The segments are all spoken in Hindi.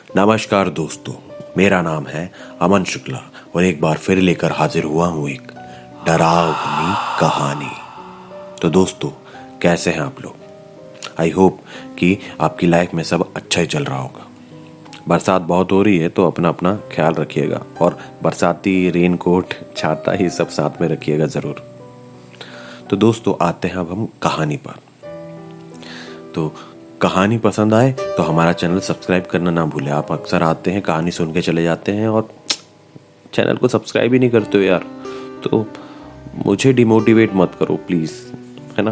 नमस्कार दोस्तों, मेरा नाम है अमन शुक्ला और एक बार फिर लेकर हाजिर हुआ हूँ एक डरावनी कहानी। तो दोस्तों, कैसे हैं आप लोग? आई होप कि आपकी लाइफ में सब अच्छा ही चल रहा होगा। बरसात बहुत हो रही है तो अपना अपना ख्याल रखिएगा और बरसाती रेनकोट, छाता ही सब साथ में रखिएगा ज़रूर। तो दोस्तों, आते हैं अब हम कहानी पर। तो कहानी पसंद आए तो हमारा चैनल सब्सक्राइब करना ना भूलें। आप अक्सर आते हैं, कहानी सुन के चले जाते हैं और चैनल को सब्सक्राइब ही नहीं करते हो यार। तो मुझे डिमोटिवेट मत करो प्लीज़, है ना।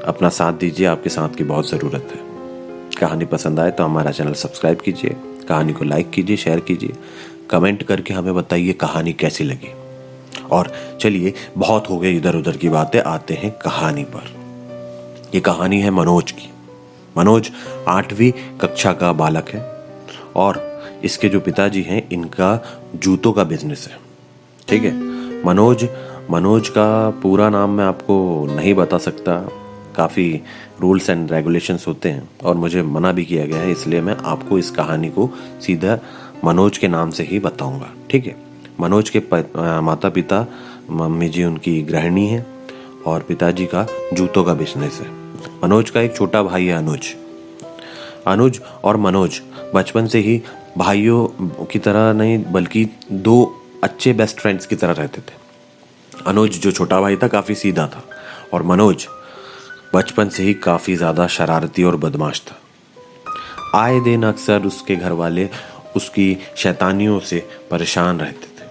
अपना साथ दीजिए, आपके साथ की बहुत ज़रूरत है। कहानी पसंद आए तो हमारा चैनल सब्सक्राइब कीजिए, कहानी को लाइक कीजिए, शेयर कीजिए, कमेंट करके हमें बताइए कहानी कैसी लगी। और चलिए, बहुत हो गई इधर उधर की बातें, आते हैं कहानी पर। ये कहानी है मनोज की। मनोज 8वीं कक्षा का बालक है और इसके जो पिताजी हैं, इनका जूतों का बिजनेस है। ठीक है। मनोज का पूरा नाम मैं आपको नहीं बता सकता, काफ़ी रूल्स एंड रेगुलेशंस होते हैं और मुझे मना भी किया गया है, इसलिए मैं आपको इस कहानी को सीधा मनोज के नाम से ही बताऊंगा। ठीक है। मनोज के माता पिता, मम्मी जी उनकी गृहिणी हैं और पिताजी का जूतों का बिजनेस है। मनोज का एक छोटा भाई है अनुज और मनोज बचपन से ही भाइयों की तरह नहीं बल्कि दो अच्छे बेस्ट फ्रेंड्स की तरह रहते थे। अनुज जो छोटा भाई था काफ़ी सीधा था और मनोज बचपन से ही काफ़ी ज़्यादा शरारती और बदमाश था। आए दिन अक्सर उसके घर वाले उसकी शैतानियों से परेशान रहते थे।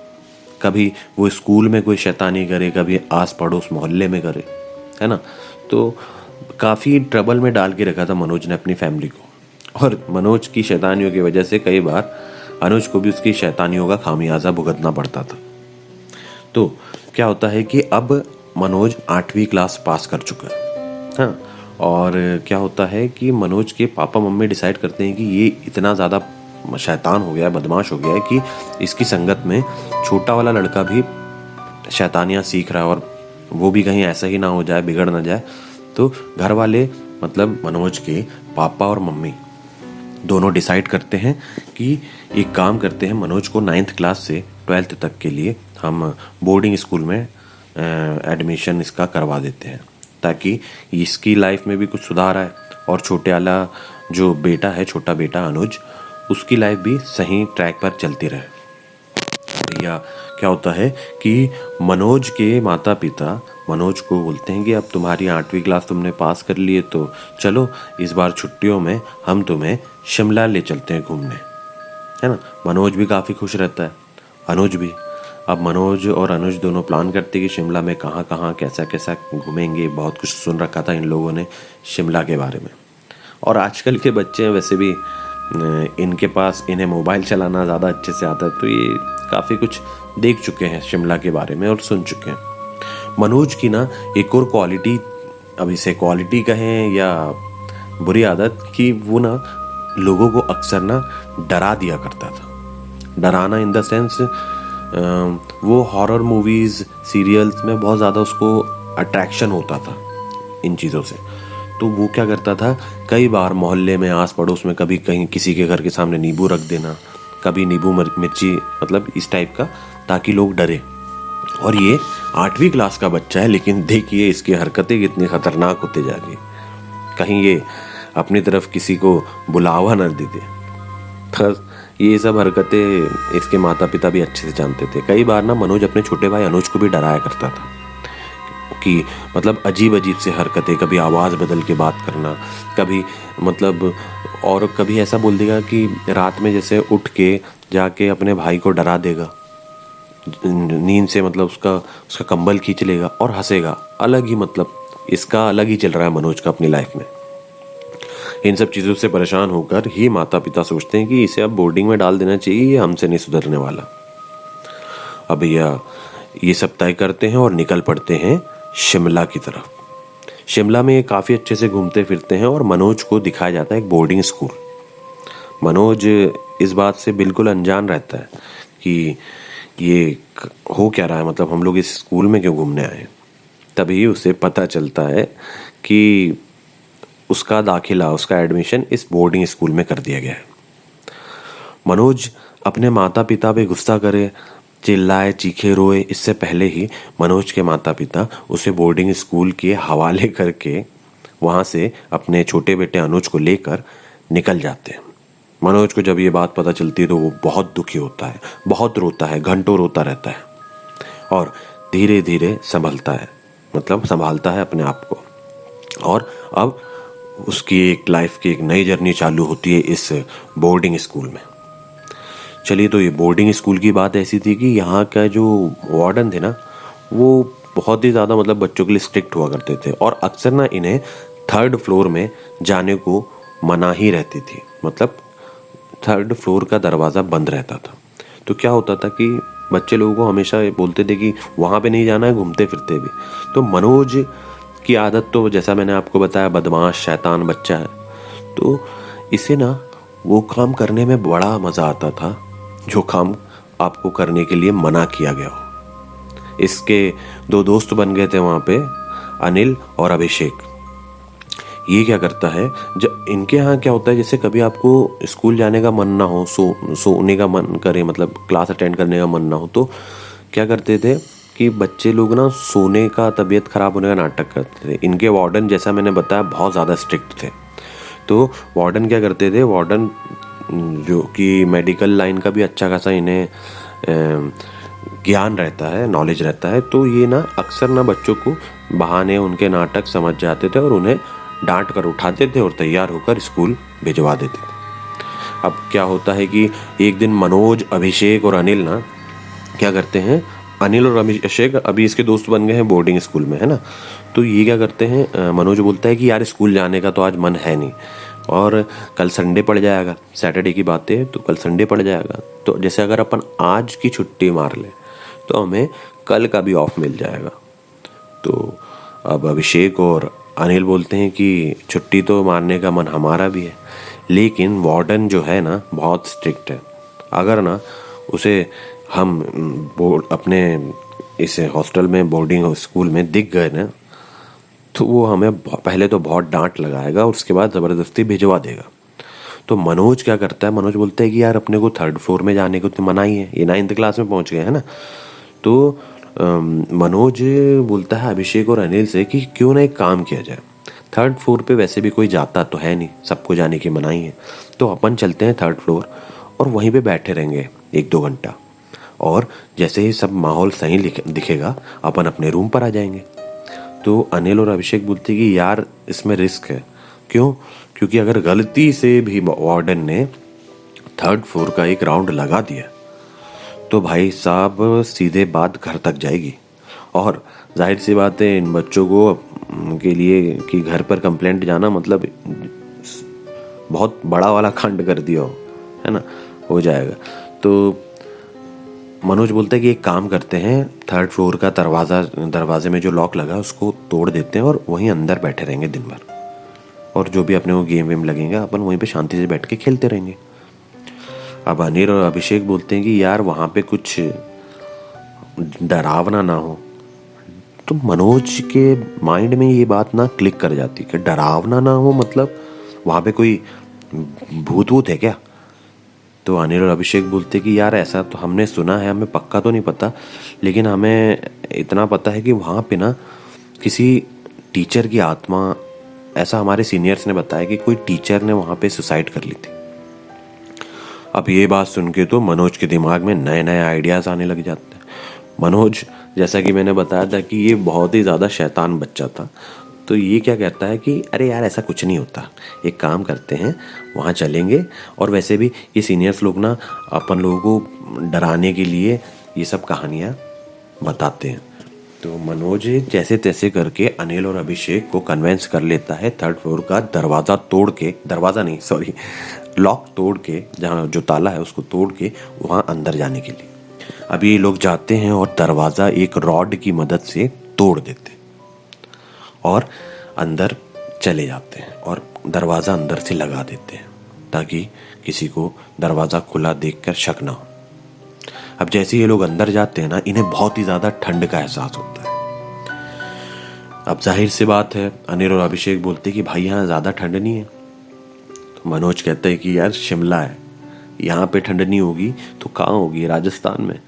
कभी वो स्कूल में कोई शैतानी करे, कभी आस पड़ोस मोहल्ले में करे, है ना। तो काफ़ी ट्रबल में डाल के रखा था मनोज ने अपनी फैमिली को, और मनोज की शैतानियों की वजह से कई बार अनुज को भी उसकी शैतानियों का खामियाजा भुगतना पड़ता था। तो क्या होता है कि अब मनोज 8वीं क्लास पास कर चुका है। हाँ। और क्या होता है कि मनोज के पापा मम्मी डिसाइड करते हैं कि ये इतना ज़्यादा शैतान हो गया है, बदमाश हो गया है कि इसकी संगत में छोटा वाला लड़का भी शैतानियाँ सीख रहा है और वो भी कहीं ऐसा ही ना हो जाए, बिगड़ ना जाए। तो घर वाले, मतलब मनोज के पापा और मम्मी दोनों डिसाइड करते हैं कि एक काम करते हैं, मनोज को 9th क्लास से 12th तक के लिए हम बोर्डिंग स्कूल में एडमिशन इसका करवा देते हैं, ताकि इसकी लाइफ में भी कुछ सुधार आए और छोटे वाला जो बेटा है, छोटा बेटा अनुज, उसकी लाइफ भी सही ट्रैक पर चलती रहे। भैया, क्या होता है कि मनोज के माता पिता मनोज को बोलते हैं कि अब तुम्हारी 8वीं क्लास तुमने पास कर ली है, तो चलो इस बार छुट्टियों में हम तुम्हें शिमला ले चलते हैं घूमने, है ना। मनोज भी काफ़ी खुश रहता है, अनुज भी। अब मनोज और अनुज दोनों प्लान करते हैं कि शिमला में कहाँ कहाँ कैसा कैसा घूमेंगे। बहुत कुछ सुन रखा था इन लोगों ने शिमला के बारे में। और आजकल के बच्चे हैं वैसे भी, इनके पास, इन्हें मोबाइल चलाना ज़्यादा अच्छे से आता है, तो ये काफ़ी कुछ देख चुके हैं शिमला के बारे में और सुन चुके हैं। मनोज की ना एक और क्वालिटी, अब इसे क्वालिटी कहें या बुरी आदत, कि वो ना लोगों को अक्सर ना डरा दिया करता था। डराना इन द सेंस, वो हॉरर मूवीज़, सीरियल्स में बहुत ज़्यादा उसको अट्रैक्शन होता था इन चीज़ों से। तो वो क्या करता था, कई बार मोहल्ले में, आस पड़ोस में, कभी कहीं किसी के घर के सामने नींबू रख देना, कभी नींबू मिर्ची, मतलब इस टाइप का, ताकि लोग डरे। और ये 8वीं क्लास का बच्चा है, लेकिन देखिए इसकी हरकतें कितनी खतरनाक होती जा रही है। कहीं ये अपनी तरफ किसी को बुलावा न दे दे। बस ये सब हरकतें इसके माता पिता भी अच्छे से जानते थे। कई बार ना मनोज अपने छोटे भाई अनुज को भी डराया करता था कि मतलब अजीब अजीब से हरकतें, कभी आवाज़ बदल के बात करना, कभी मतलब, और कभी ऐसा बोल देगा कि रात में जैसे उठ के जाके अपने भाई को डरा देगा नींद से, मतलब उसका कंबल खींच लेगा और हंसेगा। अलग ही, मतलब इसका अलग ही चल रहा है मनोज का अपनी लाइफ में। इन सब चीज़ों से परेशान होकर ही माता पिता सोचते हैं कि इसे अब बोर्डिंग में डाल देना चाहिए, ये हमसे नहीं सुधरने वाला। अब भैया ये सब तय करते हैं और निकल पड़ते हैं शिमला की तरफ। शिमला में ये काफ़ी अच्छे से घूमते फिरते हैं और मनोज को दिखाया जाता है एक बोर्डिंग स्कूल। मनोज इस बात से बिल्कुल अनजान रहता है कि ये हो क्या रहा है, मतलब हम लोग इस स्कूल में क्यों घूमने आए। तभी उसे पता चलता है कि उसका दाखिला, उसका एडमिशन इस बोर्डिंग स्कूल में कर दिया गया है। मनोज अपने माता पिता पे गुस्सा करे, चिल्लाए, चीखे, रोए, इससे पहले ही मनोज के माता पिता उसे बोर्डिंग स्कूल के हवाले करके वहाँ से अपने छोटे बेटे अनुज को लेकर निकल जाते हैं। मनोज को जब ये बात पता चलती है तो वो बहुत दुखी होता है, बहुत रोता है, घंटों रोता रहता है और धीरे धीरे संभालता है अपने आप को। और अब उसकी एक लाइफ की एक नई जर्नी चालू होती है इस बोर्डिंग स्कूल में। चलिए, तो ये बोर्डिंग स्कूल की बात ऐसी थी कि यहाँ का जो वार्डन थे ना, वो बहुत ही ज़्यादा बच्चों के लिए स्ट्रिक्ट हुआ करते थे और अक्सर ना इन्हें 3rd फ्लोर में जाने को मना ही रहती थी। 3rd फ्लोर का दरवाज़ा बंद रहता था। तो क्या होता था कि बच्चे लोगों को हमेशा बोलते थे कि वहाँ पे नहीं जाना है, घूमते फिरते भी। तो मनोज की आदत तो जैसा मैंने आपको बताया, बदमाश शैतान बच्चा है, तो इसे ना वो काम करने में बड़ा मज़ा आता था जो काम आपको करने के लिए मना किया गया हो। इसके 2 दोस्त बन गए थे वहाँ पे, अनिल और अभिषेक। ये क्या करता है, जब इनके यहाँ क्या होता है, जैसे कभी आपको स्कूल जाने का मन ना हो, सोने का मन करे, क्लास अटेंड करने का मन ना हो, तो क्या करते थे कि बच्चे लोग ना सोने का, तबीयत खराब होने का नाटक करते थे। इनके वार्डन, जैसा मैंने बताया, बहुत ज़्यादा स्ट्रिक्ट थे। तो वार्डन क्या करते थे, वार्डन जो कि मेडिकल लाइन का भी अच्छा खासा इन्हें ज्ञान रहता है, नॉलेज रहता है, तो ये ना अक्सर ना बच्चों को बहाने, उनके नाटक समझ जाते थे और उन्हें डांट कर उठाते थे और तैयार होकर स्कूल भिजवा देते थे। अब क्या होता है कि एक दिन मनोज, अभिषेक और अनिल ना क्या करते हैं, अनिल और अभिषेक अभी इसके दोस्त बन गए हैं बोर्डिंग स्कूल में, है ना। तो ये क्या करते हैं, मनोज बोलता है कि यार स्कूल जाने का तो आज मन है नहीं और कल संडे पड़ जाएगा, सैटरडे की बात है, तो कल संडे पड़ जाएगा, तो जैसे अगर अपन आज की छुट्टी मार लें तो हमें कल का भी ऑफ मिल जाएगा। तो अब अभिषेक और अनिल बोलते हैं कि छुट्टी तो मारने का मन हमारा भी है, लेकिन वार्डन जो है ना बहुत स्ट्रिक्ट है। अगर ना उसे हम अपने इस हॉस्टल में, बोर्डिंग स्कूल में दिख गए ना, तो वो हमें पहले तो बहुत डांट लगाएगा और उसके बाद ज़बरदस्ती भिजवा देगा। तो मनोज क्या करता है, मनोज बोलता है कि यार अपने को 3rd फ्लोर में जाने को तो मना ही है, ये 9th क्लास में पहुंच गए हैं ना। तो मनोज बोलता है अभिषेक और अनिल से कि क्यों ना एक काम किया जाए, 3rd फ्लोर पे वैसे भी कोई जाता तो है नहीं, सबको जाने की मनाही है, तो अपन चलते हैं 3rd फ्लोर और वहीं पे बैठे रहेंगे 1-2 घंटा, और जैसे ही सब माहौल सही दिखेगा अपन अपने रूम पर आ जाएंगे। तो अनिल और अभिषेक बोलते हैं कि यार इसमें रिस्क है। क्यों? क्योंकि अगर गलती से भी वार्डन ने 3rd फ्लोर का एक राउंड लगा दिया तो भाई साहब सीधे बात घर तक जाएगी, और जाहिर सी बात है इन बच्चों को के लिए कि घर पर कंप्लेंट जाना बहुत बड़ा वाला कांड कर दिया हो, है ना, हो जाएगा। तो मनोज बोलता है कि एक काम करते हैं, 3rd फ्लोर का दरवाजे में जो लॉक लगा उसको तोड़ देते हैं और वहीं अंदर बैठे रहेंगे दिन भर, और जो भी अपने को गेम वेम लगेगा अपन वहीं पे शांति से बैठ के खेलते रहेंगे। अब अनिल और अभिषेक बोलते हैं कि यार वहाँ पे कुछ डरावना ना हो। तो मनोज के माइंड में ये बात ना क्लिक कर जाती कि डरावना ना हो, वहाँ पे कोई भूत वूत है क्या। तो अनिल और अभिषेक बोलते कि यार ऐसा तो हमने सुना है, हमें पक्का तो नहीं पता, लेकिन हमें इतना पता है कि वहाँ पे ना किसी टीचर की आत्मा, ऐसा हमारे सीनियर्स ने बताया कि कोई टीचर ने वहाँ पे सुसाइड कर ली थी। अब ये बात सुन के तो मनोज के दिमाग में नए नए आइडियाज़ आने लग जाते हैं। मनोज, जैसा कि मैंने बताया था कि ये बहुत ही ज़्यादा शैतान बच्चा था, तो ये क्या कहता है कि अरे यार ऐसा कुछ नहीं होता, एक काम करते हैं वहाँ चलेंगे, और वैसे भी ये सीनियर्स लोग ना अपन लोगों को डराने के लिए ये सब कहानियाँ बताते हैं। तो मनोज जैसे तैसे करके अनिल और अभिषेक को कन्वेंस कर लेता है 3rd फ्लोर का लॉक तोड़ के, जहाँ जो ताला है उसको तोड़ के वहाँ अंदर जाने के लिए। अब ये लोग जाते हैं और दरवाज़ा एक रॉड की मदद से तोड़ देते हैं और अंदर चले जाते हैं और दरवाज़ा अंदर से लगा देते हैं ताकि किसी को दरवाज़ा खुला देखकर शक ना हो। अब जैसे ये लोग अंदर जाते हैं ना, इन्हें बहुत ही ज़्यादा ठंड का एहसास होता है। अब जाहिर सी बात है अनिल और अभिषेक बोलते कि भाई यहाँ ज़्यादा ठंड नहीं है। तो मनोज कहता है कि यार शिमला है, यहाँ पे ठंड नहीं होगी तो कहाँ होगी, राजस्थान में।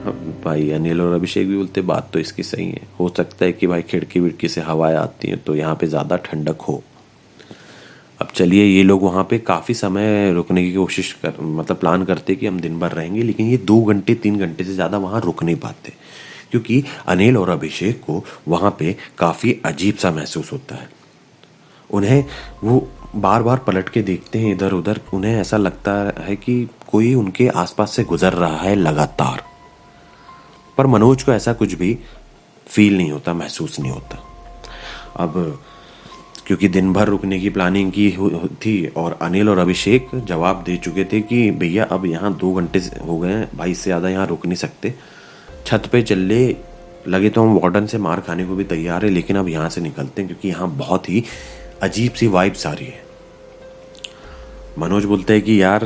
अब भाई अनिल और अभिषेक भी बोलते बात तो इसकी सही है, हो सकता है कि भाई खिड़की विड़की से हवाएं आती हैं तो यहाँ पे ज़्यादा ठंडक हो। अब चलिए ये लोग वहाँ पे काफ़ी समय रुकने की कोशिश कर मतलब प्लान करते कि हम दिन भर रहेंगे, लेकिन ये 2 घंटे 3 घंटे से ज़्यादा वहाँ रुक नहीं पाते, क्योंकि अनिल और अभिषेक को वहाँ पे काफ़ी अजीब सा महसूस होता है। उन्हें वो बार बार पलट के देखते हैं इधर उधर, उन्हें ऐसा लगता है कि कोई उनके आसपास से गुजर रहा है लगातार, पर मनोज को ऐसा कुछ भी फील नहीं होता, महसूस नहीं होता। अब क्योंकि दिन भर रुकने की प्लानिंग की थी और अनिल और अभिषेक जवाब दे चुके थे कि भैया अब यहाँ 2 घंटे हो गए हैं भाई, इससे ज़्यादा यहाँ रुक नहीं सकते, छत पे चले लगे तो हम वार्डन से मार खाने को भी तैयार है, लेकिन अब यहाँ से निकलते हैं क्योंकि यहाँ बहुत ही अजीब सी वाइब्स आ रही है। मनोज बोलते हैं कि यार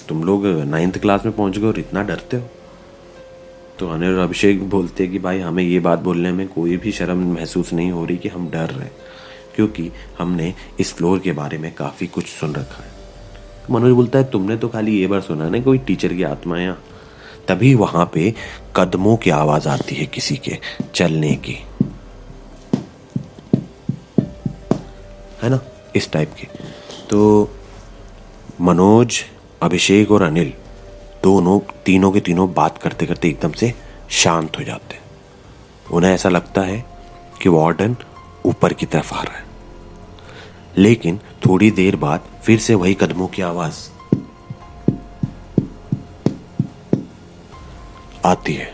तुम लोग 9th क्लास में पहुँच गए और इतना डरते हो। तो अनिल और अभिषेक बोलते हैं कि भाई हमें ये बात बोलने में कोई भी शर्म महसूस नहीं हो रही कि हम डर रहे हैं, क्योंकि हमने इस फ्लोर के बारे में काफ़ी कुछ सुन रखा है। मनोज बोलता है तुमने तो खाली ये बार सुना ना कोई टीचर की आत्मा है। तभी वहाँ पे कदमों की आवाज़ आती है किसी के चलने की, है ना, इस टाइप की। तो मनोज, अभिषेक और अनिल तीनों के तीनों बात करते करते एकदम से शांत हो जाते हैं। उन्हें ऐसा लगता है कि वार्डन ऊपर की तरफ आ रहा है, लेकिन थोड़ी देर बाद फिर से वही कदमों की आवाज आती है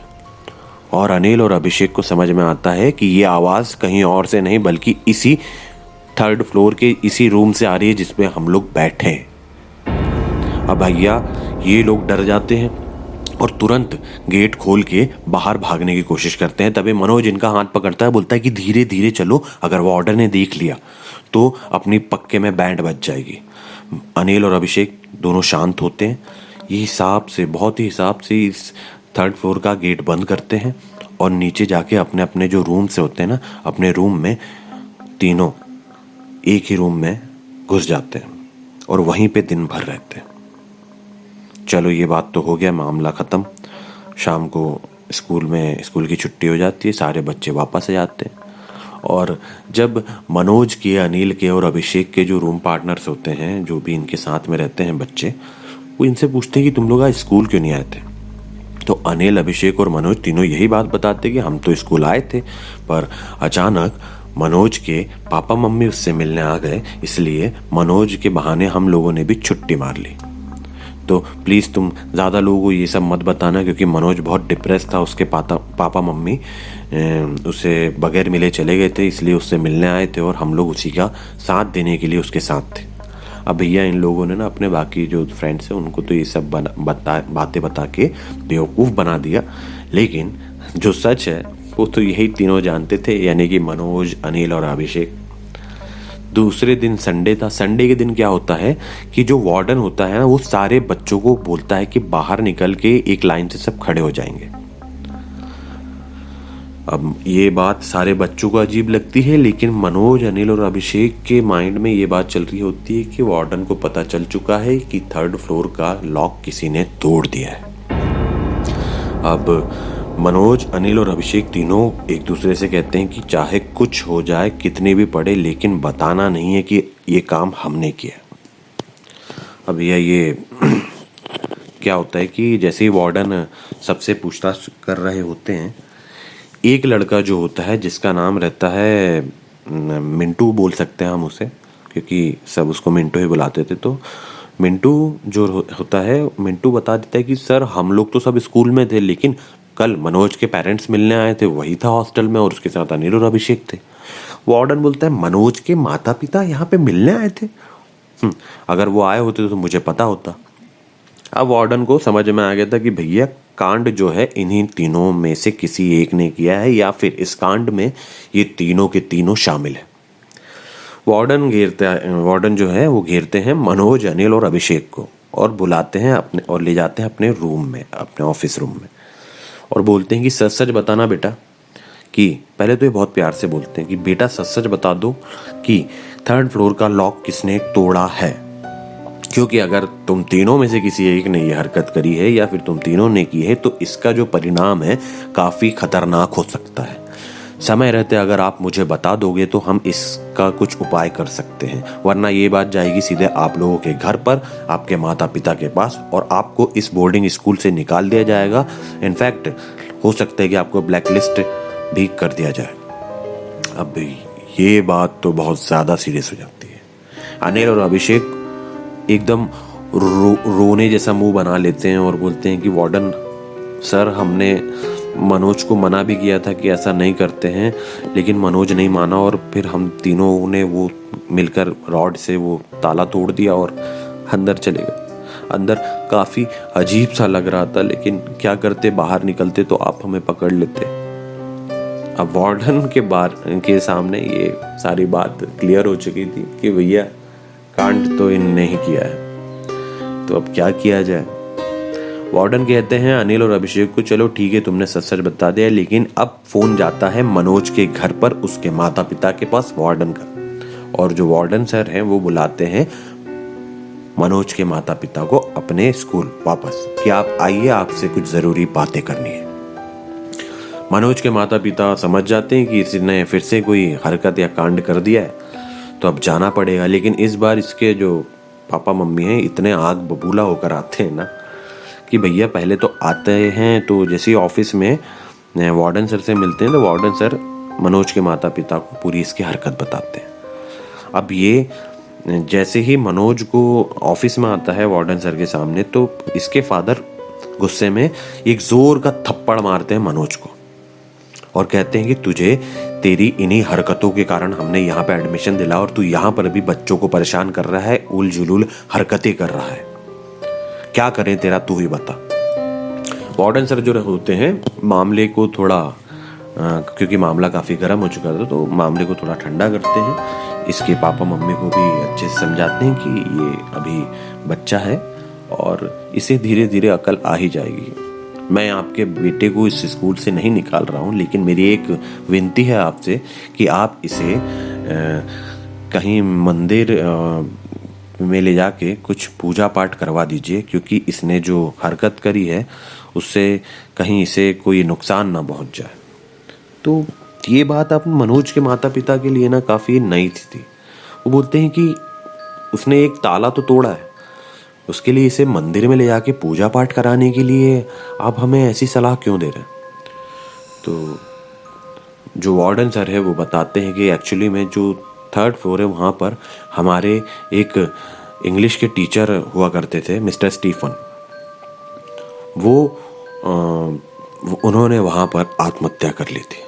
और अनिल और अभिषेक को समझ में आता है कि ये आवाज कहीं और से नहीं बल्कि इसी 3rd फ्लोर के इसी रूम से आ रही है जिसमें हम लोग बैठे हैं। अब भैया ये लोग डर जाते हैं और तुरंत गेट खोल के बाहर भागने की कोशिश करते हैं। तभी मनोज इनका हाथ पकड़ता है, बोलता है कि धीरे धीरे चलो, अगर वार्डन ने देख लिया तो अपनी पक्के में बैंड बज जाएगी। अनिल और अभिषेक दोनों शांत होते हैं, ये बहुत ही हिसाब से इस 3rd फ्लोर का गेट बंद करते हैं और नीचे जाके अपने अपने जो रूम से होते हैं ना, अपने रूम में तीनों एक ही रूम में घुस जाते हैं और वहीं पे दिन भर रहते हैं। चलो ये बात तो हो गया, मामला ख़त्म। शाम को स्कूल की छुट्टी हो जाती है, सारे बच्चे वापस आ जाते हैं। और जब मनोज के, अनिल के और अभिषेक के जो रूम पार्टनर्स होते हैं, जो भी इनके साथ में रहते हैं बच्चे, वो इनसे पूछते हैं कि तुम लोग आज स्कूल क्यों नहीं आए थे। तो अनिल, अभिषेक और मनोज तीनों यही बात बताते कि हम तो स्कूल आए थे, पर अचानक मनोज के पापा मम्मी उससे मिलने आ गए, इसलिए मनोज के बहाने हम लोगों ने भी छुट्टी मार ली। तो प्लीज़ तुम ज़्यादा लोगों को ये सब मत बताना, क्योंकि मनोज बहुत डिप्रेस था, उसके पापा मम्मी उसे बगैर मिले चले गए थे, इसलिए उससे मिलने आए थे और हम लोग उसी का साथ देने के लिए उसके साथ थे। अब भैया इन लोगों ने ना अपने बाकी जो फ्रेंड्स हैं उनको तो ये सब बातें बता के बेवकूफ़ बना दिया, लेकिन जो सच है वो तो यही तीनों जानते थे, यानी कि मनोज, अनिल और अभिषेक। दूसरे दिन संडे था। संडे के दिन क्या होता है कि जो वार्डन होता है ना, वो सारे बच्चों को बोलता है कि बाहर निकल के एक लाइन से सब खड़े हो जाएंगे। अब ये बात सारे बच्चों को अजीब लगती है, लेकिन मनोज, अनिल और अभिषेक के माइंड में ये बात चल रही होती है कि वार्डन को पता चल चुका है कि 3rd फ्लोर का लॉक किसी ने तोड़ दिया है। अब मनोज, अनिल और अभिषेक तीनों एक दूसरे से कहते हैं कि चाहे कुछ हो जाए, कितने भी पड़े, लेकिन बताना नहीं है कि ये काम हमने किया। अब ये क्या होता है कि जैसे ही वार्डन सबसे पूछताछ कर रहे होते हैं, एक लड़का जो होता है जिसका नाम रहता है मिंटू, बोल सकते हैं हम उसे, क्योंकि सब उसको मिंटू ही बुलाते थे। तो मिंटू जो होता है, मिंटू बता देता है कि सर हम लोग तो सब स्कूल में थे, लेकिन कल मनोज के पेरेंट्स मिलने आए थे, वही था हॉस्टल में और उसके साथ अनिल और अभिषेक थे। वार्डन बोलता है मनोज के माता पिता यहाँ पे मिलने आए थे? अगर वो आए होते तो मुझे पता होता। अब वार्डन को समझ में आ गया था कि भैया कांड जो है इन्हीं तीनों में से किसी एक ने किया है, या फिर इस कांड में ये तीनों के तीनों शामिल है। वार्डन जो है वो घेरते हैं मनोज, अनिल और अभिषेक को और बुलाते हैं अपने और ले जाते हैं अपने रूम में, अपने ऑफिस रूम में, और बोलते हैं कि सच सच बताना बेटा, कि पहले तो ये बहुत प्यार से बोलते हैं कि बेटा सच सच बता दो कि 3rd फ्लोर का लॉक किसने तोड़ा है, क्योंकि अगर तुम तीनों में से किसी एक ने ये हरकत करी है या फिर तुम तीनों ने की है तो इसका जो परिणाम है काफ़ी खतरनाक हो सकता है। समय रहते अगर आप मुझे बता दोगे तो हम इसका कुछ उपाय कर सकते हैं, वरना ये बात जाएगी सीधे आप लोगों के घर पर, आपके माता पिता के पास, और आपको इस बोर्डिंग स्कूल से निकाल दिया जाएगा। इनफैक्ट हो सकता है कि आपको ब्लैक लिस्ट भी कर दिया जाए। अब ये बात तो बहुत ज़्यादा सीरियस हो जाती है। अनिल और अभिषेक एकदम रोने जैसा मुंह बना लेते हैं और बोलते हैं कि वार्डन सर, हमने मनोज को मना भी किया था कि ऐसा नहीं करते हैं, लेकिन मनोज नहीं माना और फिर हम तीनों ने वो मिलकर रॉड से वो ताला तोड़ दिया और अंदर चले गए। अंदर काफ़ी अजीब सा लग रहा था, लेकिन क्या करते, बाहर निकलते तो आप हमें पकड़ लेते। अब वार्डन के सामने ये सारी बात क्लियर हो चुकी थी कि भैया कांड तो इनने ही किया है, तो अब क्या किया जाए। वार्डन कहते हैं अनिल और अभिषेक को, चलो ठीक है तुमने सच सच बता दिया, लेकिन अब फोन जाता है मनोज के घर पर, उसके माता पिता के पास, वार्डन का। और जो वार्डन सर हैं वो बुलाते हैं मनोज के माता पिता को अपने स्कूल वापस कि आप आइए, आपसे कुछ जरूरी बातें करनी है। मनोज के माता पिता समझ जाते हैं कि इसने फिर से कोई हरकत या कांड कर दिया है, तो अब जाना पड़ेगा। लेकिन इस बार इसके जो पापा मम्मी हैं इतने आग बबूला होकर आते हैं ना कि भैया पहले तो आते हैं, तो जैसे ही ऑफिस में वार्डन सर से मिलते हैं तो वार्डन सर मनोज के माता पिता को पूरी इसकी हरकत बताते हैं। अब ये जैसे ही मनोज को ऑफिस में आता है वार्डन सर के सामने, तो इसके फादर गुस्से में एक जोर का थप्पड़ मारते हैं मनोज को और कहते हैं कि तुझे तेरी इन्हीं हरकतों के कारण हमने यहाँ पे एडमिशन दिला और तू यहाँ पर भी बच्चों को परेशान कर रहा है, उल जुलूल हरकतें कर रहा है, क्या करें तेरा, तू ही बता। वार्डन सर जो होते हैं मामले को थोड़ा क्योंकि मामला काफ़ी गर्म हो चुका था तो मामले को थोड़ा ठंडा करते हैं। इसके पापा मम्मी को भी अच्छे से समझाते हैं कि ये अभी बच्चा है और इसे धीरे धीरे अकल आ ही जाएगी। मैं आपके बेटे को इस स्कूल से नहीं निकाल रहा हूँ, लेकिन मेरी एक विनती है आपसे कि आप इसे कहीं मंदिर में ले जाके कुछ पूजा पाठ करवा दीजिए, क्योंकि इसने जो हरकत करी है उससे कहीं इसे कोई नुकसान ना पहुँच जाए। तो ये बात आप मनोज के माता पिता के लिए ना काफ़ी नई थी। वो बोलते हैं कि उसने एक ताला तो तोड़ा है, उसके लिए इसे मंदिर में ले जाके पूजा पाठ कराने के लिए आप हमें ऐसी सलाह क्यों दे रहे हैं। तो जो वार्डन सर है वो बताते हैं कि एक्चुअली में जो 3rd फ्लोर है वहाँ पर हमारे एक इंग्लिश के टीचर हुआ करते थे, मिस्टर स्टीफन। उन्होंने वहाँ पर आत्महत्या कर ली थी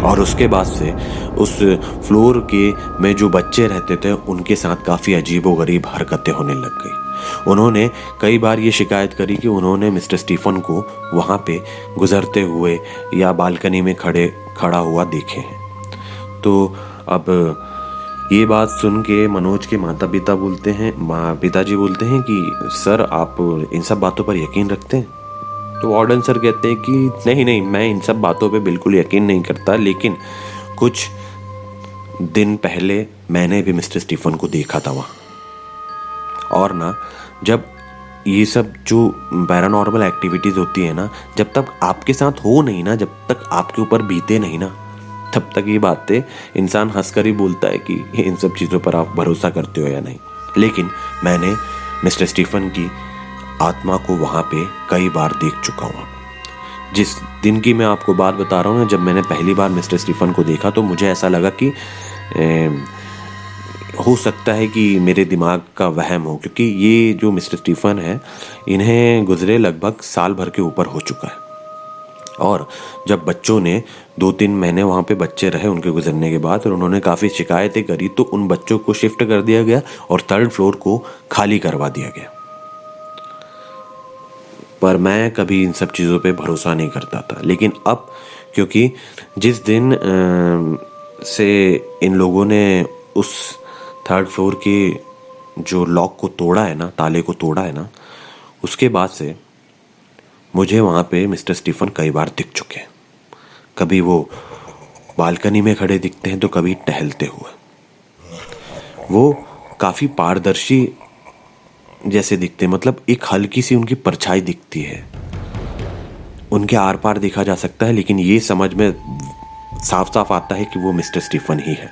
और उसके बाद से उस फ्लोर के में जो बच्चे रहते थे उनके साथ काफ़ी अजीबोगरीब हरकतें होने लग गई। उन्होंने कई बार ये शिकायत करी कि उन्होंने मिस्टर स्टीफन को वहाँ पे गुजरते हुए या बालकनी में खड़ा हुआ देखे हैं। तो अब ये बात सुन के मनोज के माता पिता पिताजी बोलते हैं कि सर आप इन सब बातों पर यकीन रखते हैं। तो वार्डन सर कहते हैं कि नहीं, मैं इन सब बातों पे बिल्कुल यकीन नहीं करता, लेकिन कुछ दिन पहले मैंने भी मिस्टर स्टीफन को देखा था वहाँ। और ना जब ये सब जो पैरानॉर्मल एक्टिविटीज़ होती है ना, जब तक आपके साथ हो नहीं ना, जब तक आपके ऊपर बीते नहीं ना, तब तक ये बातें इंसान हंसकर ही बोलता है कि इन सब चीज़ों पर आप भरोसा करते हो या नहीं। लेकिन मैंने मिस्टर स्टीफन की आत्मा को वहाँ पे कई बार देख चुका हूँ। जिस दिन की मैं आपको बात बता रहा हूँ ना, जब मैंने पहली बार मिस्टर स्टीफन को देखा तो मुझे ऐसा लगा कि हो सकता है कि मेरे दिमाग का वहम हो, क्योंकि ये जो मिस्टर स्टीफन है इन्हें गुजरे लगभग साल भर के ऊपर हो चुका है। और जब बच्चों ने 2-3 महीने वहाँ पे बच्चे रहे उनके गुजरने के बाद और उन्होंने काफ़ी शिकायतें करी, तो उन बच्चों को शिफ्ट कर दिया गया और 3rd फ्लोर को खाली करवा दिया गया। पर मैं कभी इन सब चीज़ों पे भरोसा नहीं करता था, लेकिन अब क्योंकि जिस दिन से इन लोगों ने उस 3rd फ्लोर के जो लॉक को तोड़ा है ना, ताले को तोड़ा है ना, उसके बाद से मुझे वहाँ पे मिस्टर स्टीफन कई बार दिख चुके हैं। कभी वो बालकनी में खड़े दिखते हैं तो कभी टहलते हुए। वो काफ़ी पारदर्शी जैसे दिखते हैं, मतलब एक हल्की सी उनकी परछाई दिखती है, उनके आर पार देखा जा सकता है, लेकिन ये समझ में साफ साफ आता है कि वो मिस्टर स्टीफन ही है।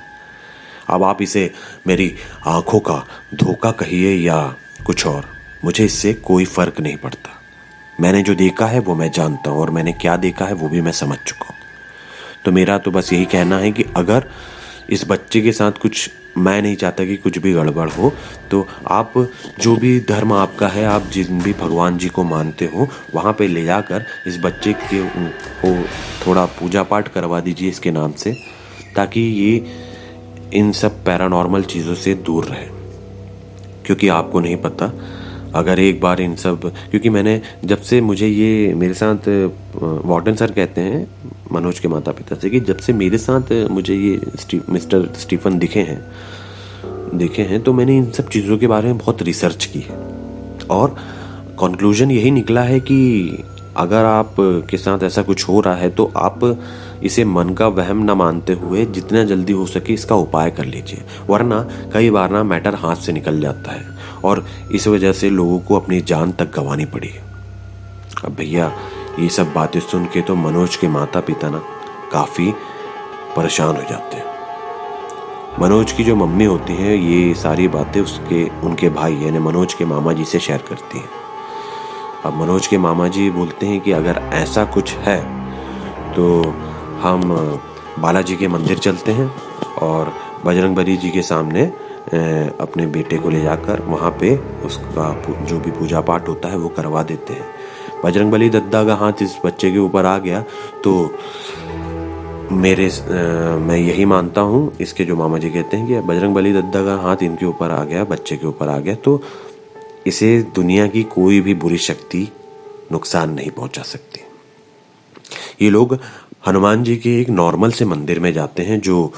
अब आप इसे मेरी आंखों का धोखा कहिए या कुछ और, मुझे इससे कोई फर्क नहीं पड़ता। मैंने जो देखा है वो मैं जानता हूँ, और मैंने क्या देखा है वो भी मैं समझ चुका हूँ। तो मेरा तो बस यही कहना है कि अगर इस बच्चे के साथ कुछ, मैं नहीं चाहता कि कुछ भी गड़बड़ हो, तो आप जो भी धर्म आपका है, आप जिन भी भगवान जी को मानते हो, वहाँ पे ले जाकर इस बच्चे के को थोड़ा पूजा पाठ करवा दीजिए इसके नाम से, ताकि ये इन सब पैरानॉर्मल चीज़ों से दूर रहे। क्योंकि आपको नहीं पता, अगर एक बार इन सब, क्योंकि मैंने जब से मुझे ये मेरे साथ वार्डन सर कहते हैं मनोज के माता पिता से कि जब से मेरे साथ मुझे ये मिस्टर स्टीफन दिखे हैं तो मैंने इन सब चीज़ों के बारे में बहुत रिसर्च की है, और कंक्लूजन यही निकला है कि अगर आप के साथ ऐसा कुछ हो रहा है तो आप इसे मन का वहम न मानते हुए जितना जल्दी हो सके इसका उपाय कर लीजिए, वरना कई बार ना मैटर हाथ से निकल जाता है और इस वजह से लोगों को अपनी जान तक गंवानी पड़ी। अब भैया ये सब बातें सुन के तो मनोज के माता पिता ना काफ़ी परेशान हो जाते हैं। मनोज की जो मम्मी होती हैं ये सारी बातें उनके भाई यानी मनोज के मामा जी से शेयर करती हैं। अब मनोज के मामा जी बोलते हैं कि अगर ऐसा कुछ है तो हम बालाजी के मंदिर चलते हैं और बजरंगबली जी के सामने अपने बेटे को ले जाकर वहाँ पे उसका जो भी पूजा पाठ होता है वो करवा देते हैं। बजरंगबली दद्दा का हाथ इस बच्चे के ऊपर आ गया तो मैं यही मानता हूँ, इसके जो मामा जी कहते हैं कि बजरंगबली दद्दा का हाथ इनके ऊपर आ गया, बच्चे के ऊपर आ गया, तो इसे दुनिया की कोई भी बुरी शक्ति नुकसान नहीं पहुंचा सकती। ये लोग हनुमान जी के एक नॉर्मल से मंदिर में जाते हैं जो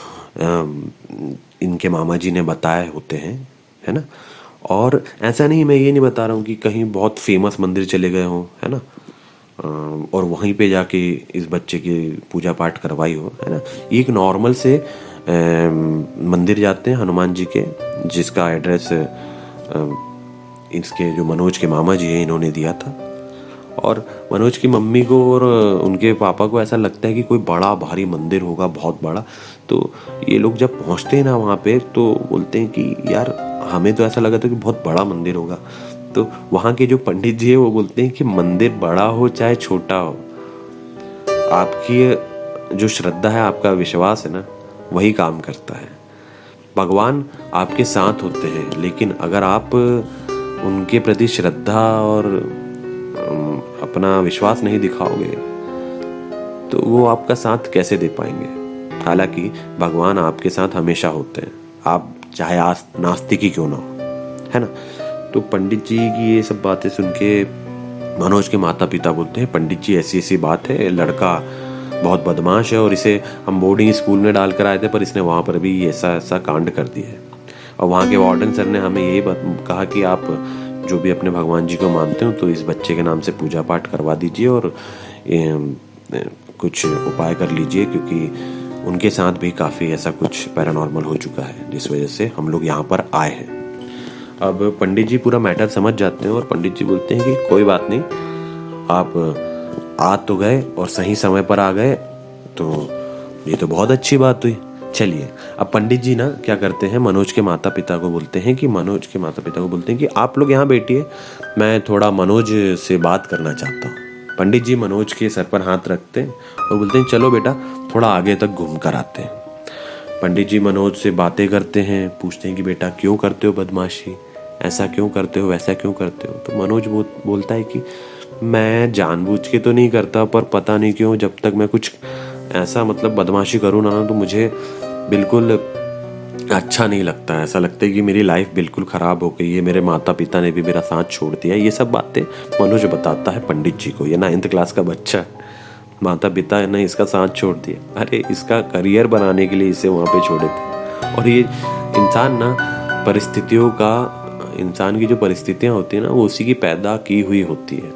इनके मामा जी ने बताए होते हैं, है ना। और ऐसा नहीं, मैं ये नहीं बता रहा हूँ कि कहीं बहुत फेमस मंदिर चले गए हों, है ना, और वहीं पे जाके इस बच्चे की पूजा पाठ करवाई हो, है ना। एक नॉर्मल से मंदिर जाते हैं हनुमान जी के, जिसका एड्रेस इसके जो मनोज के मामा जी हैं इन्होंने दिया था। और मनोज की मम्मी को और उनके पापा को ऐसा लगता है कि कोई बड़ा भारी मंदिर होगा, बहुत बड़ा। तो ये लोग जब पहुंचते हैं ना वहाँ पे तो बोलते हैं कि यार हमें तो ऐसा लगा था कि बहुत बड़ा मंदिर होगा। तो वहाँ के जो पंडित जी है वो बोलते हैं कि मंदिर बड़ा हो चाहे छोटा हो, आपकी जो श्रद्धा है, आपका विश्वास है ना, वही काम करता है। भगवान आपके साथ होते हैं, लेकिन अगर आप उनके प्रति श्रद्धा और अपना विश्वास नहीं दिखाओगे तो वो आपका साथ कैसे दे पाएंगे। हालांकि भगवान आपके साथ हमेशा होते हैं, आप चाहे नास्तिक ही क्यों ना हो, है ना। तो पंडित जी की ये सब बातें सुन के मनोज के माता पिता बोलते हैं, पंडित जी ऐसी ऐसी बात है, लड़का बहुत बदमाश है और इसे हम बोर्डिंग स्कूल में डाल कर आए थे, पर इसने वहाँ पर भी ऐसा ऐसा कांड कर दिया है। और वहाँ के वार्डन सर ने हमें यही कहा कि आप जो भी अपने भगवान जी को मानते हो तो इस बच्चे के नाम से पूजा पाठ करवा दीजिए और कुछ उपाय कर लीजिए, क्योंकि उनके साथ भी काफ़ी ऐसा कुछ पैरानॉर्मल हो चुका है जिस वजह से हम लोग यहाँ पर आए हैं। अब पंडित जी पूरा मैटर समझ जाते हैं और पंडित जी बोलते हैं कि कोई बात नहीं, आप आ तो गए और सही समय पर आ गए, तो ये तो बहुत अच्छी बात हुई। चलिए, अब पंडित जी ना क्या करते हैं, मनोज के माता पिता को बोलते हैं कि आप लोग यहाँ बैठिए, मैं थोड़ा मनोज से बात करना चाहता हूँ। पंडित जी मनोज के सर पर हाथ रखते हैं और बोलते हैं चलो बेटा थोड़ा आगे तक घूम कर आते हैं। पंडित जी मनोज से बातें करते हैं, पूछते हैं कि बेटा क्यों करते हो बदमाशी, ऐसा क्यों करते हो, वैसा क्यों करते हो। तो मनोज बोलता है कि मैं जानबूझ के तो नहीं करता, पर पता नहीं क्यों जब तक मैं कुछ ऐसा मतलब बदमाशी करूँ ना तो मुझे बिल्कुल अच्छा नहीं लगता है। ऐसा लगता है कि मेरी लाइफ बिल्कुल ख़राब हो गई है, मेरे माता पिता ने भी मेरा साथ छोड़ दिया। ये सब बातें मनोज बताता है पंडित जी को। ये 9th क्लास का बच्चा, माता पिता ने इसका साथ छोड़ दिया। अरे इसका करियर बनाने के लिए इसे वहाँ पे छोड़े थे। और ये इंसान ना इंसान की जो परिस्थितियाँ होती है ना वो उसी की पैदा की हुई होती है।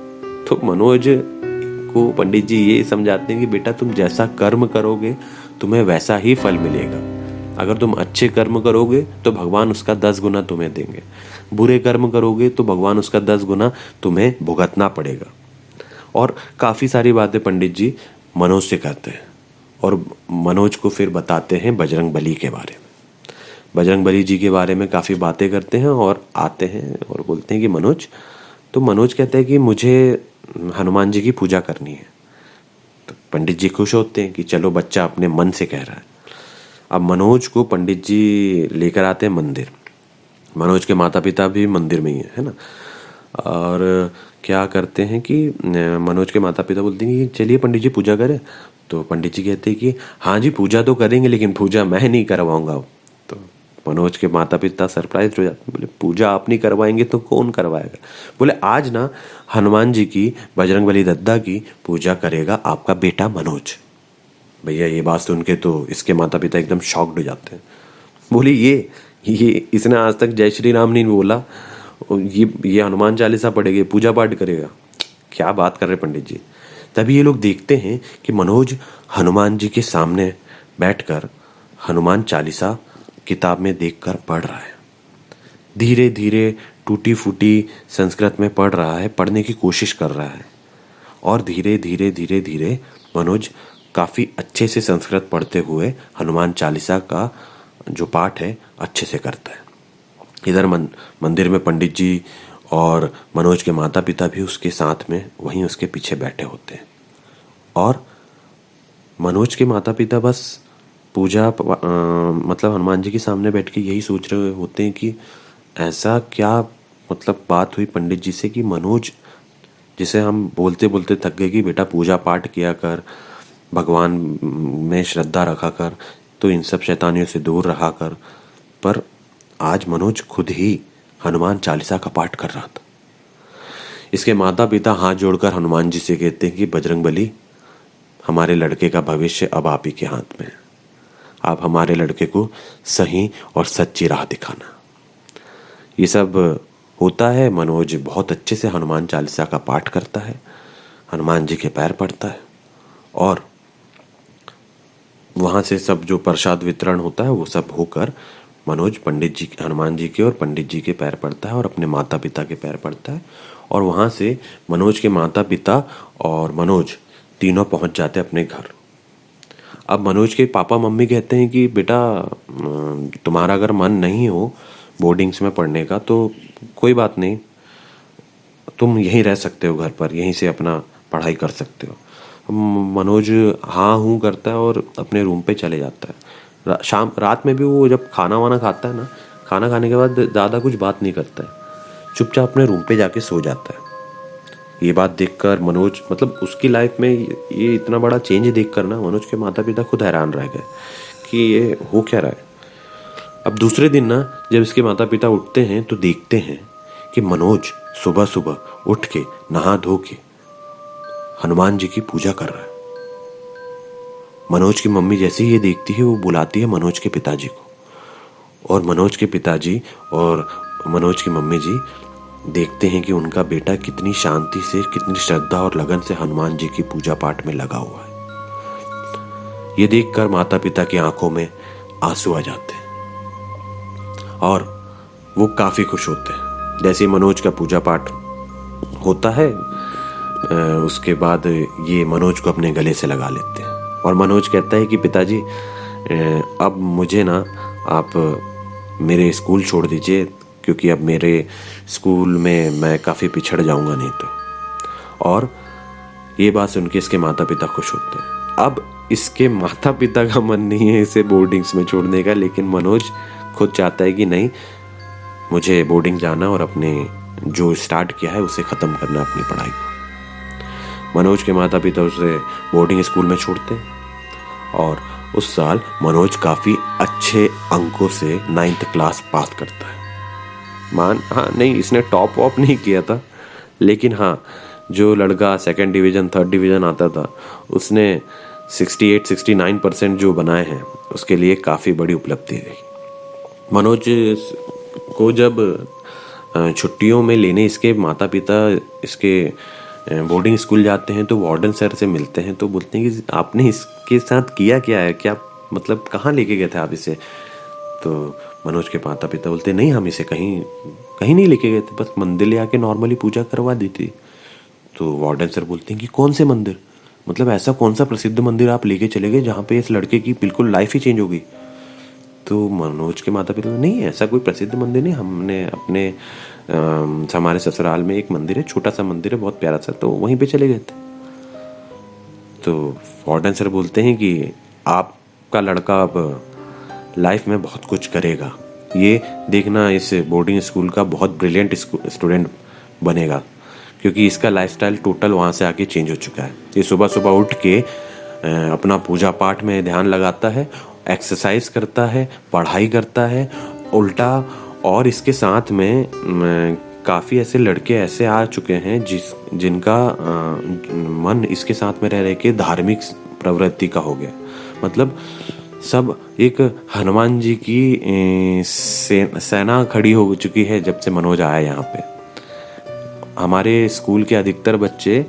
तो मनोज को पंडित जी ये समझाते हैं कि बेटा तुम जैसा कर्म करोगे तुम्हें वैसा ही फल मिलेगा। अगर तुम अच्छे कर्म करोगे तो भगवान उसका 10 गुना तुम्हें देंगे। बुरे कर्म करोगे तो भगवान उसका 10 गुना तुम्हें भुगतना पड़ेगा। और काफ़ी सारी बातें पंडित जी मनोज से करते हैं और मनोज को फिर बताते हैं बजरंग बली के बारे में। बजरंग बली जी के बारे में काफ़ी बातें करते हैं और आते हैं और बोलते हैं कि मनोज, तो मनोज कहता है कि मुझे हनुमान जी की पूजा करनी है। तो पंडित जी खुश होते हैं कि चलो बच्चा अपने मन से कह रहा है। अब मनोज को पंडित जी लेकर आते हैं मंदिर। मनोज के माता पिता भी मंदिर में ही है ना। और क्या करते हैं कि मनोज के माता पिता बोलते हैं कि चलिए पंडित जी पूजा करें। तो पंडित जी कहते हैं कि हाँ जी पूजा तो करेंगे, लेकिन पूजा मैं नहीं करवाऊंगा। तो मनोज के माता पिता सरप्राइज हो जाते हैं, बोले पूजा आप नहीं करवाएंगे तो कौन करवाएगा। बोले आज ना हनुमान जी की, बजरंगबली दद्दा की पूजा करेगा आपका बेटा मनोज। भैया ये बात सुन के तो इसके माता पिता एकदम शॉक्ड हो जाते हैं। बोले ये इसने आज तक जय श्री राम नहीं बोला, ये हनुमान चालीसा पढ़ेगा, पूजा पाठ करेगा, क्या बात कर रहे पंडित जी। तभी ये लोग देखते हैं कि मनोज हनुमान जी के सामने बैठकर हनुमान चालीसा किताब में देखकर पढ़ रहा है। धीरे धीरे टूटी फूटी संस्कृत में पढ़ रहा है, पढ़ने की कोशिश कर रहा है। और धीरे धीरे धीरे धीरे मनोज काफ़ी अच्छे से संस्कृत पढ़ते हुए हनुमान चालीसा का जो पाठ है अच्छे से करता है। इधर मंदिर में पंडित जी और मनोज के माता पिता भी उसके साथ में वहीं उसके पीछे बैठे होते हैं। और मनोज के माता पिता बस पूजा मतलब हनुमान जी के सामने बैठ के यही सोच रहे होते हैं कि ऐसा क्या मतलब बात हुई पंडित जी से कि मनोज, जिसे हम बोलते बोलते थक गए कि बेटा पूजा पाठ किया कर, भगवान में श्रद्धा रखा कर, तो इन सब शैतानियों से दूर रहा कर, पर आज मनोज खुद ही हनुमान चालीसा का पाठ कर रहा था। इसके माता पिता हाथ जोड़कर हनुमान जी से कहते हैं कि बजरंगबली, हमारे लड़के का भविष्य अब आप ही के हाथ में है। आप हमारे लड़के को सही और सच्ची राह दिखाना। ये सब होता है। मनोज बहुत अच्छे से हनुमान चालीसा का पाठ करता है, हनुमान जी के पैर पड़ता है और वहाँ से सब जो प्रसाद वितरण होता है वो सब होकर मनोज पंडित जी, हनुमान जी के और पंडित जी के पैर पड़ता है और अपने माता पिता के पैर पड़ता है। और वहाँ से मनोज के माता पिता और मनोज तीनों पहुँच जाते हैं अपने घर। अब मनोज के पापा मम्मी कहते हैं कि बेटा तुम्हारा अगर मन नहीं हो बोर्डिंग्स में पढ़ने का तो कोई बात नहीं, तुम यहीं रह सकते हो घर पर, यहीं से अपना पढ़ाई कर सकते हो। मनोज हाँ हूँ करता है और अपने रूम पे चले जाता है। रात में भी वो जब खाना वाना खाता है ना, खाना खाने के बाद ज़्यादा कुछ बात नहीं करता है, चुपचाप अपने रूम पे जाके सो जाता है। ये बात देखकर मनोज, मतलब उसकी लाइफ में ये इतना बड़ा चेंज देखकर ना मनोज के माता पिता खुद हैरान रह गए कि ये हो क्या रहा है। अब दूसरे दिन ना जब इसके माता पिता उठते हैं तो देखते हैं कि मनोज सुबह सुबह उठ के नहा धो के हनुमान जी की पूजा कर रहा है। मनोज की मम्मी जैसे ही ये देखती है वो बुलाती है मनोज के पिताजी को, और मनोज के पिताजी और मनोज की मम्मी जी देखते हैं कि उनका बेटा कितनी शांति से, कितनी श्रद्धा और लगन से हनुमान जी की पूजा पाठ में लगा हुआ है। ये देखकर माता पिता की आंखों में आंसू आ जाते हैं और वो काफी खुश होते हैं। जैसे मनोज का पूजा पाठ होता है उसके बाद ये मनोज को अपने गले से लगा लेते हैं और मनोज कहता है कि पिताजी अब मुझे ना आप मेरे स्कूल छोड़ दीजिए, क्योंकि अब मेरे स्कूल में मैं काफ़ी पिछड़ जाऊंगा नहीं तो। और ये बात सुन के इसके माता पिता खुश होते हैं। अब इसके माता पिता का मन नहीं है इसे बोर्डिंग्स में छोड़ने का, लेकिन मनोज खुद चाहता है कि नहीं, मुझे बोर्डिंग जाना और अपने जो स्टार्ट किया है उसे ख़त्म करना, अपनी पढ़ाई को। मनोज के माता पिता उसे बोर्डिंग स्कूल में छोड़ते हैं और उस साल मनोज काफ़ी अच्छे अंकों से 9th क्लास पास करता है। हाँ नहीं, इसने टॉप वॉप नहीं किया था, लेकिन हाँ जो लड़का 2nd डिवीज़न 3rd डिवीज़न आता था उसने 68-69% जो बनाए हैं उसके लिए काफ़ी बड़ी उपलब्धि रही। मनोज को जब छुट्टियों में लेने इसके माता पिता इसके बोर्डिंग स्कूल जाते हैं तो वार्डन सर से मिलते हैं, तो बोलते हैं कि आपने इसके साथ किया क्या है, क्या मतलब कहाँ लेके गए थे आप इसे। तो मनोज के माता पिता बोलते नहीं, हम इसे कहीं कहीं नहीं लेके गए थे, बस मंदिर ले आके नॉर्मली पूजा करवा दी थी। तो वार्डन सर बोलते हैं कि कौन से मंदिर, मतलब ऐसा कौन सा प्रसिद्ध मंदिर आप लेके चले गए जहाँ पे इस लड़के की बिल्कुल लाइफ ही चेंज हो गई। तो मनोज के माता पिता नहीं, ऐसा कोई प्रसिद्ध मंदिर नहीं, हमने अपने हमारे ससुराल में एक मंदिर है, छोटा सा मंदिर है, बहुत प्यारा सा, तो वहीं पे चले गए थे। तो वार्डन सर बोलते हैं कि आपका लड़का अब लाइफ में बहुत कुछ करेगा, ये देखना, इस बोर्डिंग स्कूल का बहुत ब्रिलियंट स्टूडेंट बनेगा, क्योंकि इसका लाइफस्टाइल टोटल वहाँ से आके चेंज हो चुका है। ये सुबह सुबह उठ के अपना पूजा पाठ में ध्यान लगाता है, एक्सरसाइज करता है, पढ़ाई करता है उल्टा, और इसके साथ में काफ़ी ऐसे लड़के ऐसे आ चुके हैं जिनका मन इसके साथ में रह रह के धार्मिक प्रवृत्ति का हो गया। मतलब सब एक हनुमान जी की सेना खड़ी हो चुकी है जब से मनोज आया यहाँ पे। हमारे स्कूल के अधिकतर बच्चे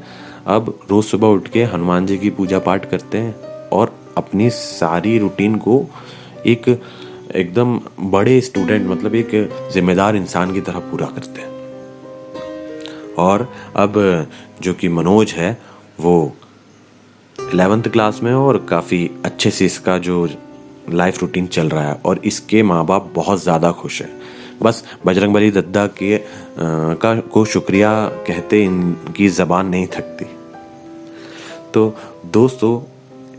अब रोज सुबह उठ के हनुमान जी की पूजा पाठ करते हैं और अपनी सारी रूटीन को एक एकदम बड़े स्टूडेंट, मतलब एक जिम्मेदार इंसान की तरह पूरा करते हैं। और अब जो कि मनोज है वो 11th क्लास में, और काफ़ी अच्छे से इसका जो लाइफ रूटीन चल रहा है, और इसके माँ बाप बहुत ज़्यादा खुश हैं। बस बजरंगबली दद्दा के को शुक्रिया कहते इनकी ज़बान नहीं थकती। तो दोस्तों,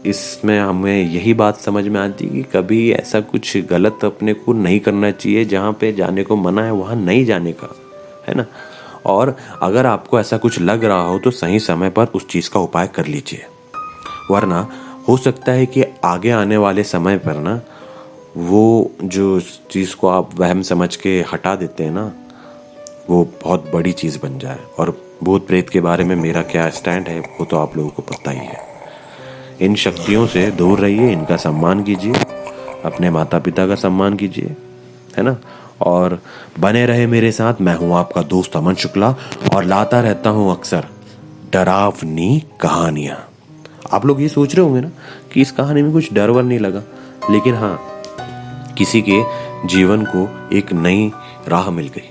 इसमें हमें यही बात समझ में आती कि कभी ऐसा कुछ गलत अपने को नहीं करना चाहिए, जहाँ पे जाने को मना है वहाँ नहीं जाने का, है ना। और अगर आपको ऐसा कुछ लग रहा हो तो सही समय पर उस चीज़ का उपाय कर लीजिए, वरना हो सकता है कि आगे आने वाले समय पर ना वो जो चीज़ को आप वहम समझ के हटा देते हैं ना, वो बहुत बड़ी चीज़ बन जाए। और भूत प्रेत के बारे में मेरा क्या स्टैंड है वो तो आप लोगों को पता ही है। इन शक्तियों से दूर रहिए, इनका सम्मान कीजिए, अपने माता पिता का सम्मान कीजिए, है ना। और बने रहे मेरे साथ। मैं हूँ आपका दोस्त अमन शुक्ला और लाता रहता हूँ अक्सर डरावनी कहानियाँ। आप लोग ये सोच रहे होंगे ना कि इस कहानी में कुछ डर वर नहीं लगा, लेकिन हाँ, किसी के जीवन को एक नई राह मिल गई।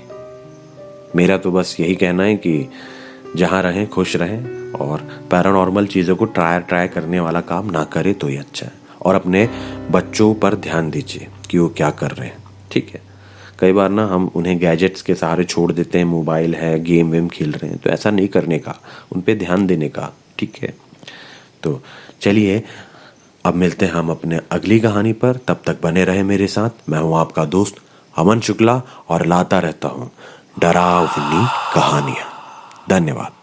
मेरा तो बस यही कहना है कि जहाँ रहें खुश रहें, और पैरानॉर्मल चीज़ों को ट्राई करने वाला काम ना करे तो ही अच्छा है। और अपने बच्चों पर ध्यान दीजिए कि वो क्या कर रहे हैं, ठीक है। कई बार ना हम उन्हें गैजेट्स के सहारे छोड़ देते हैं, मोबाइल है, गेम वेम खेल रहे हैं, तो ऐसा नहीं करने का, उन पे ध्यान देने का, ठीक है। तो चलिए अब मिलते हैं हम अपने अगली कहानी पर। तब तक बने रहे मेरे साथ। मैं हूँ आपका दोस्त अमन शुक्ला और लाता रहता हूँ डरावनी कहानियाँ। धन्यवाद।